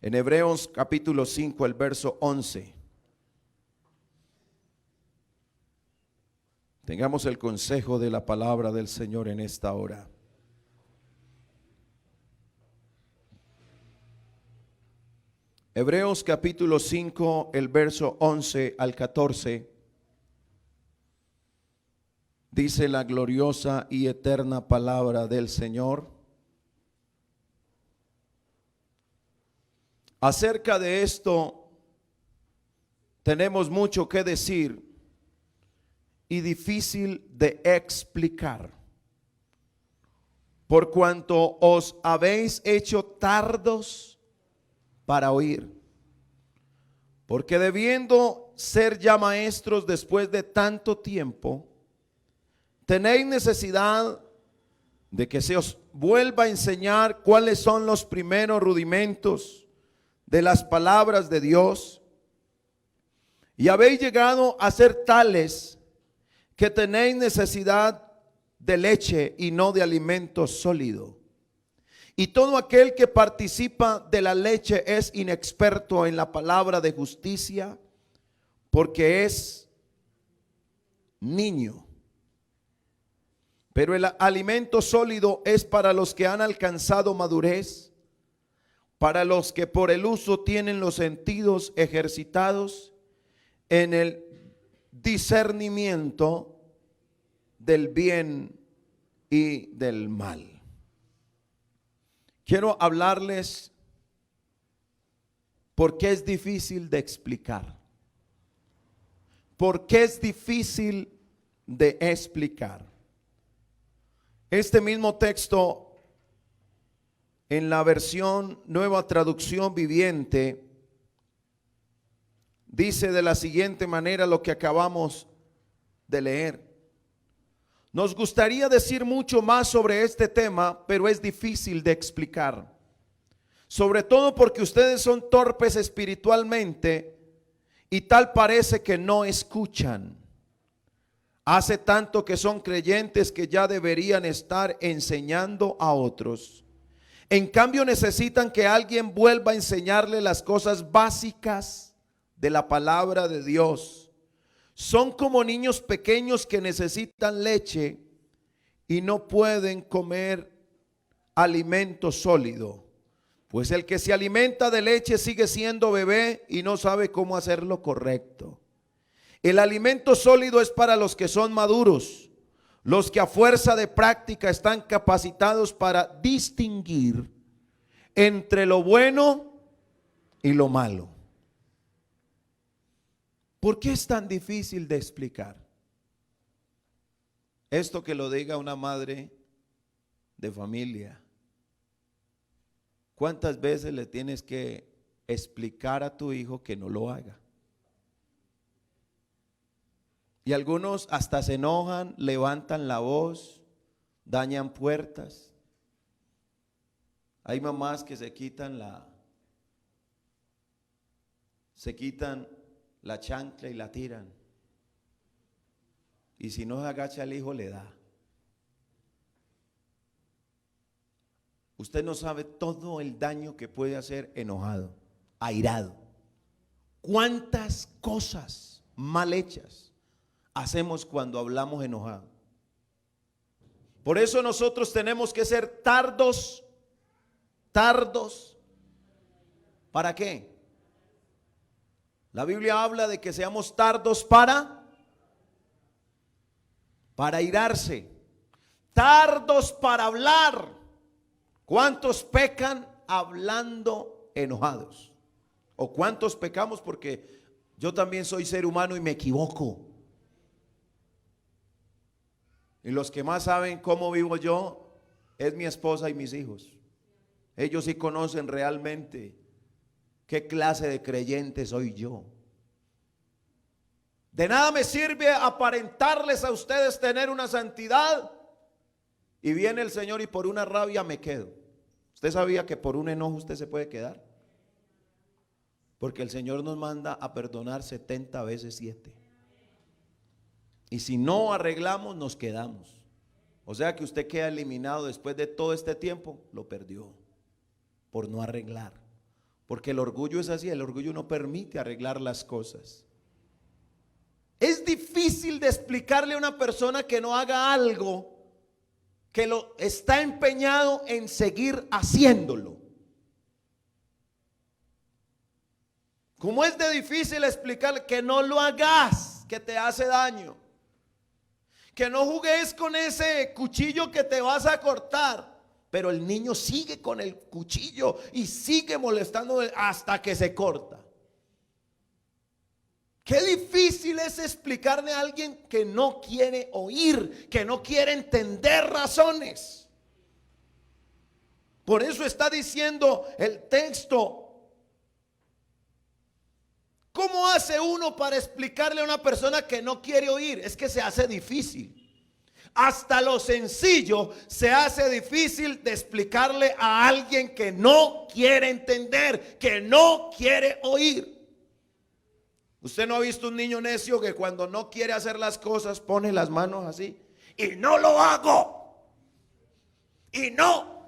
En Hebreos capítulo 5, el verso 11. Tengamos el consejo de la palabra del Señor en esta hora. Hebreos capítulo 5, el verso 11 al 14. Dice la gloriosa y eterna palabra del Señor. Acerca de esto tenemos mucho que decir y difícil de explicar, por cuanto os habéis hecho tardos para oír. Porque debiendo ser ya maestros después de tanto tiempo, tenéis necesidad de que se os vuelva a enseñar cuáles son los primeros rudimentos de las palabras de Dios. Y habéis llegado a ser tales que tenéis necesidad de leche y no de alimento sólido. Y todo aquel que participa de la leche es inexperto en la palabra de justicia, porque es niño. Pero el alimento sólido es para los que han alcanzado madurez, para los que por el uso tienen los sentidos ejercitados en el discernimiento del bien y del mal. Quiero hablarles por qué es difícil de explicar. ¿Por qué es difícil de explicar? Este mismo texto en la versión Nueva Traducción Viviente dice de la siguiente manera lo que acabamos de leer. Nos gustaría decir mucho más sobre este tema, pero es difícil de explicar. Sobre todo porque ustedes son torpes espiritualmente y tal parece que no escuchan. Hace tanto que son creyentes que ya deberían estar enseñando a otros. En cambio necesitan que alguien vuelva a enseñarle las cosas básicas de la palabra de Dios. Son como niños pequeños que necesitan leche y no pueden comer alimento sólido. Pues el que se alimenta de leche sigue siendo bebé y no sabe cómo hacerlo correcto. El alimento sólido es para los que son maduros, los que a fuerza de práctica están capacitados para distinguir entre lo bueno y lo malo. ¿Por qué es tan difícil de explicar? Esto que lo diga una madre de familia. ¿Cuántas veces le tienes que explicar a tu hijo que no lo haga? Y algunos hasta se enojan, levantan la voz, dañan puertas. Hay mamás que se quitan la chancla y la tiran. Y si no se agacha el hijo, le da. Usted no sabe todo el daño que puede hacer enojado, airado. ¿Cuántas cosas mal hechas hacemos cuando hablamos enojado? Por eso nosotros tenemos que ser tardos. ¿Para qué? La Biblia habla de que seamos tardos para airarse, tardos para hablar. ¿Cuántos pecan hablando enojados? ¿O cuántos pecamos? Porque yo también soy ser humano y me equivoco. Y los que más saben cómo vivo yo es mi esposa y mis hijos. Ellos sí conocen realmente qué clase de creyente soy yo. De nada me sirve aparentarles a ustedes tener una santidad y viene el Señor y por una rabia me quedo. ¿Usted sabía que por un enojo usted se puede quedar? Porque el Señor nos manda a perdonar 70 veces 7. Y si no arreglamos, nos quedamos. O sea que usted queda eliminado después de todo este tiempo, lo perdió por no arreglar. Porque el orgullo es así, el orgullo no permite arreglar las cosas. Es difícil de explicarle a una persona que no haga algo, que lo está empeñado en seguir haciéndolo. ¿Cómo es de difícil explicarle que no lo hagas, que te hace daño? Que no jugues con ese cuchillo que te vas a cortar. Pero el niño sigue con el cuchillo y sigue molestando hasta que se corta. Qué difícil es explicarle a alguien que no quiere oír, que no quiere entender razones. Por eso está diciendo el texto. ¿Cómo hace uno para explicarle a una persona que no quiere oír? Es que se hace difícil. Hasta lo sencillo se hace difícil de explicarle a alguien que no quiere entender, que no quiere oír. Usted no ha visto un niño necio que cuando no quiere hacer las cosas pone las manos así y no lo hago. Y no.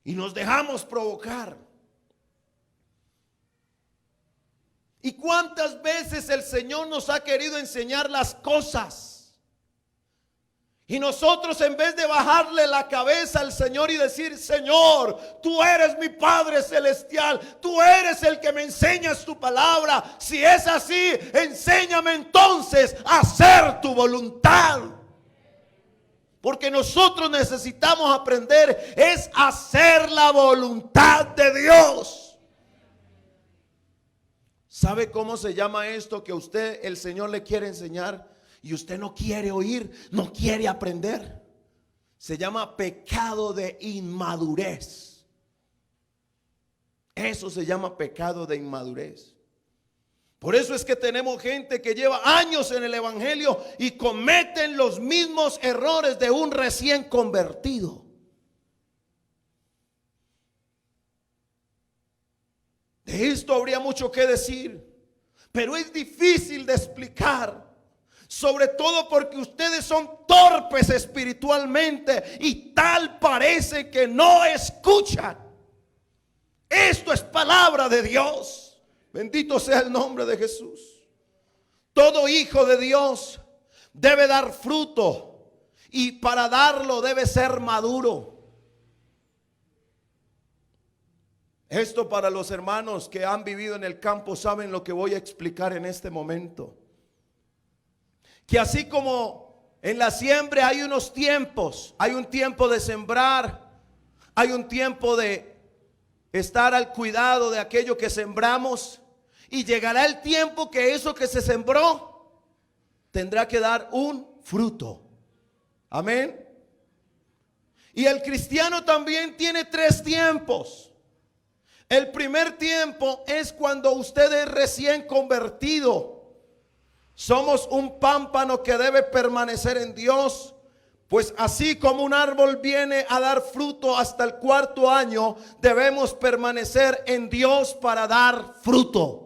Y nos dejamos provocar. ¿Y cuántas veces el Señor nos ha querido enseñar las cosas? Y nosotros, en vez de bajarle la cabeza al Señor y decir: Señor, tú eres mi Padre celestial, tú eres el que me enseñas tu palabra. Si es así, enséñame entonces a hacer tu voluntad. Porque nosotros necesitamos aprender es hacer la voluntad de Dios. ¿Sabe cómo se llama esto que usted, el Señor, le quiere enseñar y usted no quiere oír, no quiere aprender? Se llama pecado de inmadurez. Eso se llama pecado de inmadurez. Por eso es que tenemos gente que lleva años en el evangelio y cometen los mismos errores de un recién convertido. De esto habría mucho que decir, pero es difícil de explicar, sobre todo porque ustedes son torpes espiritualmente y tal parece que no escuchan. Esto es palabra de Dios. Bendito sea el nombre de Jesús. Todo hijo de Dios debe dar fruto y para darlo debe ser maduro. Esto para los hermanos que han vivido en el campo saben lo que voy a explicar en este momento. Que así como en la siembra hay unos tiempos, hay un tiempo de sembrar, hay un tiempo de estar al cuidado de aquello que sembramos, y llegará el tiempo que eso que se sembró tendrá que dar un fruto. Amén. Y el cristiano también tiene 3 tiempos. El primer tiempo es cuando usted es recién convertido. Somos un pámpano que debe permanecer en Dios. Pues así como un árbol viene a dar fruto hasta el 4.º año, debemos permanecer en Dios para dar fruto.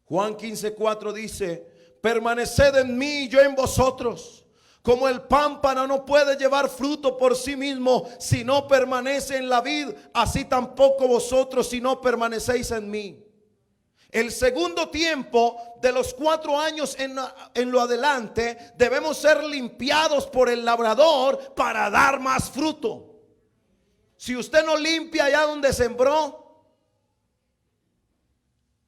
Juan 15:4 dice: permaneced en mí y yo en vosotros. Como el pámpano no puede llevar fruto por sí mismo si no permanece en la vid, así tampoco vosotros si no permanecéis en mí. El segundo tiempo, de los 4 años en lo adelante, debemos ser limpiados por el labrador para dar más fruto. Si usted no limpia allá donde sembró,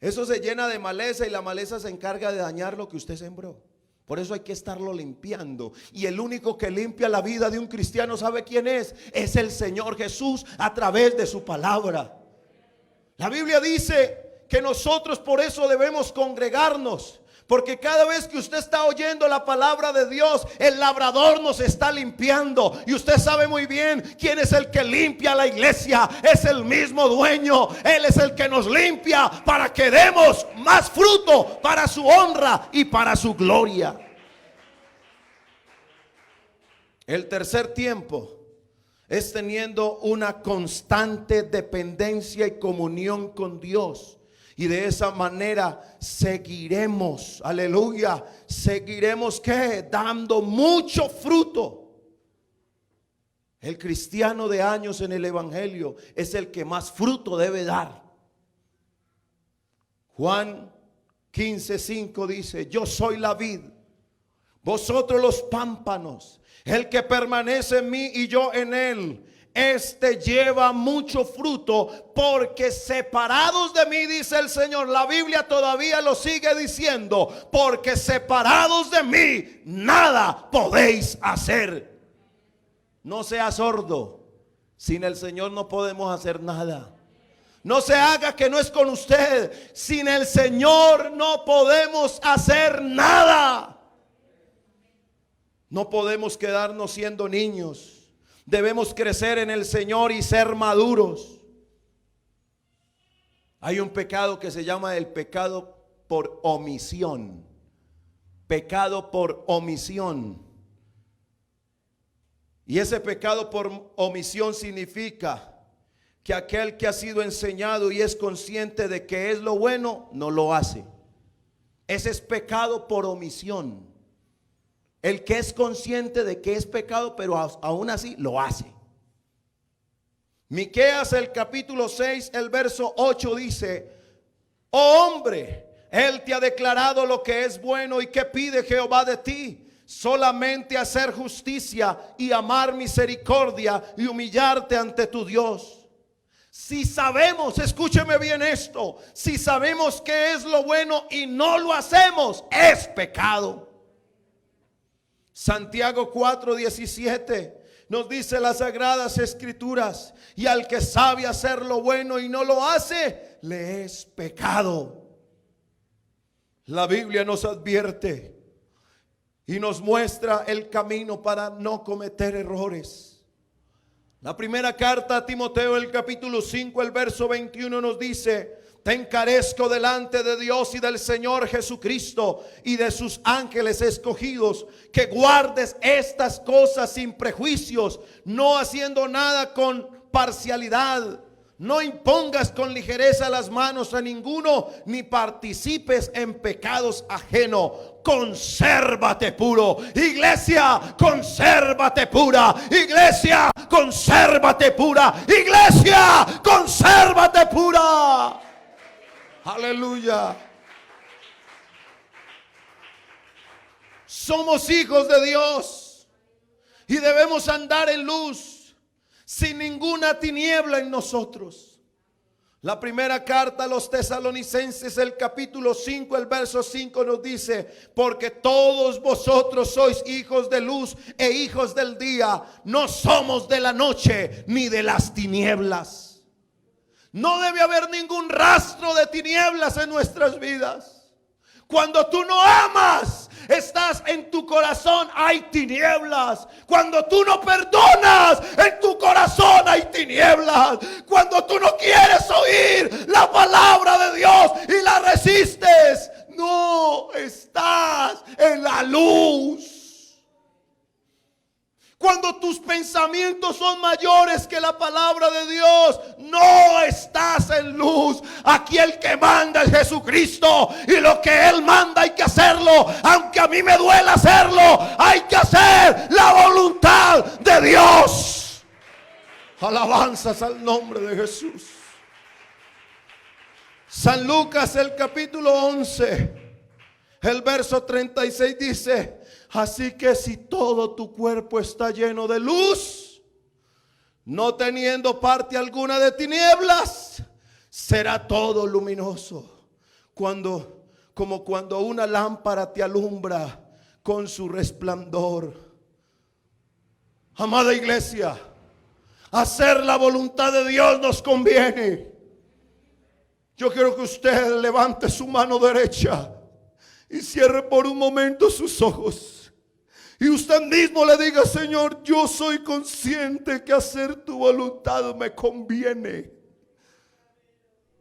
eso se llena de maleza y la maleza se encarga de dañar lo que usted sembró. Por eso hay que estarlo limpiando. Y el único que limpia la vida de un cristiano, ¿sabe quién es? Es el Señor Jesús a través de su palabra. La Biblia dice que nosotros por eso debemos congregarnos. Porque cada vez que usted está oyendo la palabra de Dios, el labrador nos está limpiando. Y usted sabe muy bien quién es el que limpia la iglesia. Es el mismo dueño. Él es el que nos limpia para que demos más fruto para su honra y para su gloria. El tercer tiempo es teniendo una constante dependencia y comunión con Dios. Y de esa manera seguiremos, aleluya, seguiremos ¿qué? Dando mucho fruto. El cristiano de años en el evangelio es el que más fruto debe dar. Juan 15:5 dice: yo soy la vid, vosotros los pámpanos. El que permanece en mí y yo en él, este lleva mucho fruto, porque separados de mí, dice el Señor. La Biblia todavía lo sigue diciendo: porque separados de mí nada podéis hacer. No sea sordo. Sin el Señor no podemos hacer nada. No se haga que no es con usted. Sin el Señor no podemos hacer nada. No podemos quedarnos siendo niños. Debemos crecer en el Señor y ser maduros. Hay un pecado que se llama el pecado por omisión. Pecado por omisión. Y ese pecado por omisión significa que aquel que ha sido enseñado y es consciente de que es lo bueno, no lo hace. Ese es pecado por omisión. El que es consciente de que es pecado, pero aún así lo hace. Miqueas, el capítulo 6, el verso 8 dice: oh hombre, él te ha declarado lo que es bueno, y qué pide Jehová de ti: solamente hacer justicia y amar misericordia y humillarte ante tu Dios. Si sabemos, escúcheme bien esto, si sabemos que es lo bueno y no lo hacemos, es pecado. Santiago 4:17 nos dice las sagradas escrituras: y al que sabe hacer lo bueno y no lo hace, le es pecado. La Biblia nos advierte y nos muestra el camino para no cometer errores. La primera carta a Timoteo, el capítulo 5, el verso 21 nos dice: te encarezco delante de Dios y del Señor Jesucristo y de sus ángeles escogidos, que guardes estas cosas sin prejuicios, no haciendo nada con parcialidad. No impongas con ligereza las manos a ninguno, ni participes en pecados ajenos. Consérvate puro. Iglesia, consérvate pura. Iglesia, consérvate pura. Iglesia, consérvate pura. Aleluya. Somos hijos de Dios y debemos andar en luz, sin ninguna tiniebla en nosotros. La primera carta a los Tesalonicenses, el capítulo 5, el verso 5 nos dice: porque todos vosotros sois hijos de luz e hijos del día, no somos de la noche ni de las tinieblas. No debe haber ningún rastro de tinieblas en nuestras vidas. Cuando tú no amas, estás en tu corazón, hay tinieblas. Cuando tú no perdonas, en tu corazón hay tinieblas. Cuando tú no quieres oír la palabra de Dios y la resistes, no estás en la luz. Cuando tus pensamientos son mayores que la palabra de Dios, no estás en luz. Aquí el que manda es Jesucristo, y lo que Él manda hay que hacerlo. Aunque a mí me duela hacerlo, hay que hacer la voluntad de Dios. Alabanzas al nombre de Jesús. San Lucas, el capítulo 11, el verso 36 dice: así que si todo tu cuerpo está lleno de luz, no teniendo parte alguna de tinieblas, será todo luminoso, como cuando una lámpara te alumbra con su resplandor. Amada iglesia, hacer la voluntad de Dios nos conviene. Yo quiero que usted levante su mano derecha y cierre por un momento sus ojos. Y usted mismo le diga: Señor, yo soy consciente que hacer tu voluntad me conviene.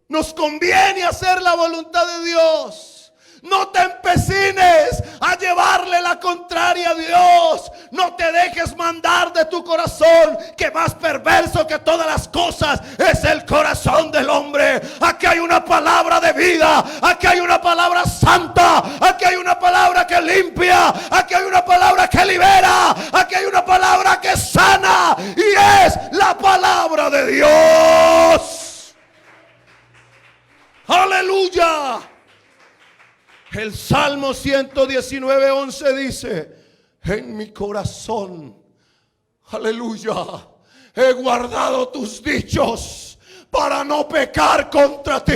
Nos conviene hacer la voluntad de Dios. No te empecines a llevarle la contraria a Dios. No te dejes mandar de tu corazón, que más perverso que todas las cosas es el corazón del hombre. Aquí hay una palabra de vida. Aquí hay una palabra santa. Aquí hay una palabra que limpia. Aquí hay una palabra que libera. Aquí hay una palabra que sana. Y es la palabra de Dios. Aleluya. El Salmo 119:11 dice: en mi corazón, aleluya, he guardado tus dichos para no pecar contra ti.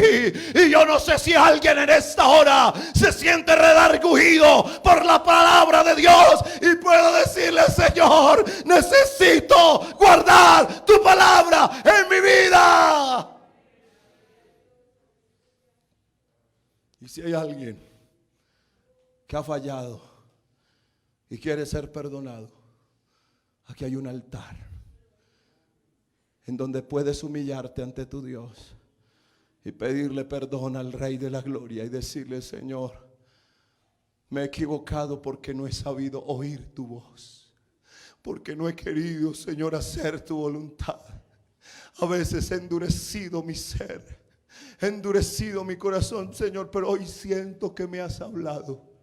Y yo no sé si alguien en esta hora se siente redarguido por la palabra de Dios y puedo decirle: Señor, necesito guardar tu palabra en mi vida. Y si hay alguien que ha fallado y quiere ser perdonado, aquí hay un altar en donde puedes humillarte ante tu Dios y pedirle perdón al Rey de la Gloria y decirle: Señor, me he equivocado porque no he sabido oír tu voz, porque no he querido, Señor, hacer tu voluntad. A veces he endurecido mi ser, he endurecido mi corazón, Señor, pero hoy siento que me has hablado.